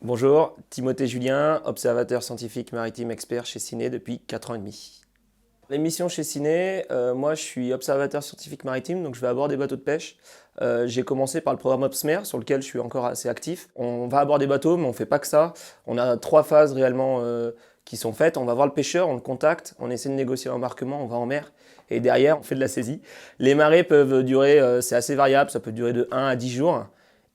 Bonjour, Timothée Julien, observateur scientifique maritime expert chez Ciné depuis 4 ans et demi. Les missions chez Ciné, moi je suis observateur scientifique maritime, donc je vais à bord des bateaux de pêche. J'ai commencé par le programme OPSMER, sur lequel je suis encore assez actif. On va à bord des bateaux, mais on ne fait pas que ça. On a 3 phases réellement qui sont faites. On va voir le pêcheur, on le contacte, on essaie de négocier l'embarquement, on va en mer. Et derrière, on fait de la saisie. Les marées peuvent durer, c'est assez variable, ça peut durer de 1 à 10 jours.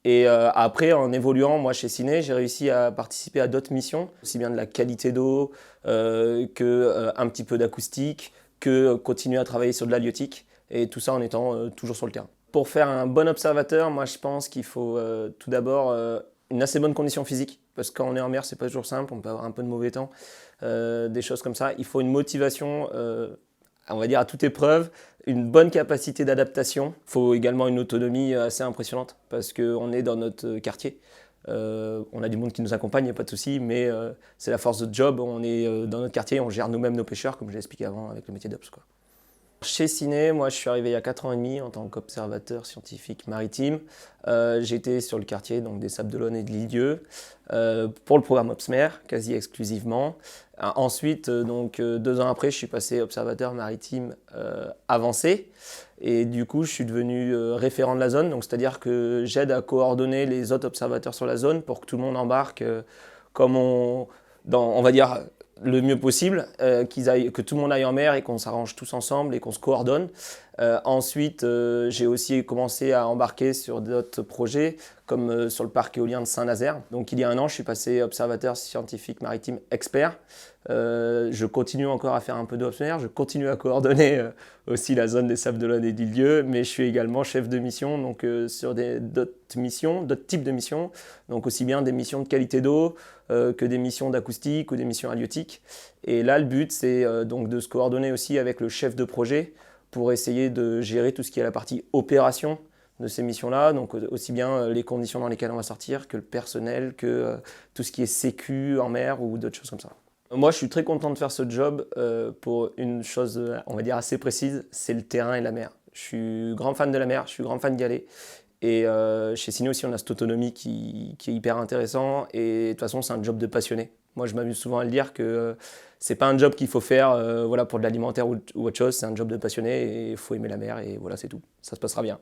Et après, en évoluant, moi chez Ciné, j'ai réussi à participer à d'autres missions, aussi bien de la qualité d'eau que un petit peu d'acoustique, que continuer à travailler sur de l'halieutique, et tout ça en étant toujours sur le terrain. Pour faire un bon observateur, moi je pense qu'il faut tout d'abord une assez bonne condition physique, parce que quand on est en mer, c'est pas toujours simple, on peut avoir un peu de mauvais temps, des choses comme ça. Il faut une motivation on va dire à toute épreuve, une bonne capacité d'adaptation. Il faut également une autonomie assez impressionnante parce qu'on est dans notre quartier. On a du monde qui nous accompagne, il n'y a pas de souci, mais c'est la force de job. On est dans notre quartier, on gère nous-mêmes nos pêcheurs, comme je l'ai expliqué avant avec le métier d'Ops. Chez Ciné, moi je suis arrivé il y a 4 ans et demi en tant qu'observateur scientifique maritime. J'étais sur le quartier donc, des Sables-d'Olonne et de l'Île-d'Yeu pour le programme OPSMER, quasi exclusivement. Ensuite, 2 ans après, je suis passé observateur maritime avancé. Et du coup, je suis devenu référent de la zone. Donc, c'est-à-dire que j'aide à coordonner les autres observateurs sur la zone pour que tout le monde embarque comme on va dire, le mieux possible, que tout le monde aille en mer et qu'on s'arrange tous ensemble et qu'on se coordonne. Ensuite, j'ai aussi commencé à embarquer sur d'autres projets, comme sur le parc éolien de Saint-Nazaire. Donc il y a 1 an, je suis passé observateur scientifique maritime expert. Je continue encore à faire un peu d'observateur, je continue à coordonner aussi la zone des Sables-d'Olonne et d'Île-d'Yeu, mais je suis également chef de mission donc, sur d'autres missions, d'autres types de missions, donc aussi bien des missions de qualité d'eau que des missions d'acoustique ou des missions halieutiques. Et là, le but, c'est donc de se coordonner aussi avec le chef de projet pour essayer de gérer tout ce qui est la partie opération de ces missions-là, donc aussi bien les conditions dans lesquelles on va sortir que le personnel, que tout ce qui est sécu en mer ou d'autres choses comme ça. Moi, je suis très content de faire ce job pour une chose, on va dire, assez précise, c'est le terrain et la mer. Je suis grand fan de la mer, je suis grand fan d'y aller. Et chez Ciné aussi, on a cette autonomie qui est hyper intéressant. Et de toute façon, c'est un job de passionné. Moi, je m'amuse souvent à le dire que c'est pas un job qu'il faut faire voilà, pour de l'alimentaire ou autre chose. C'est un job de passionné et il faut aimer la mer et voilà, c'est tout. Ça se passera bien.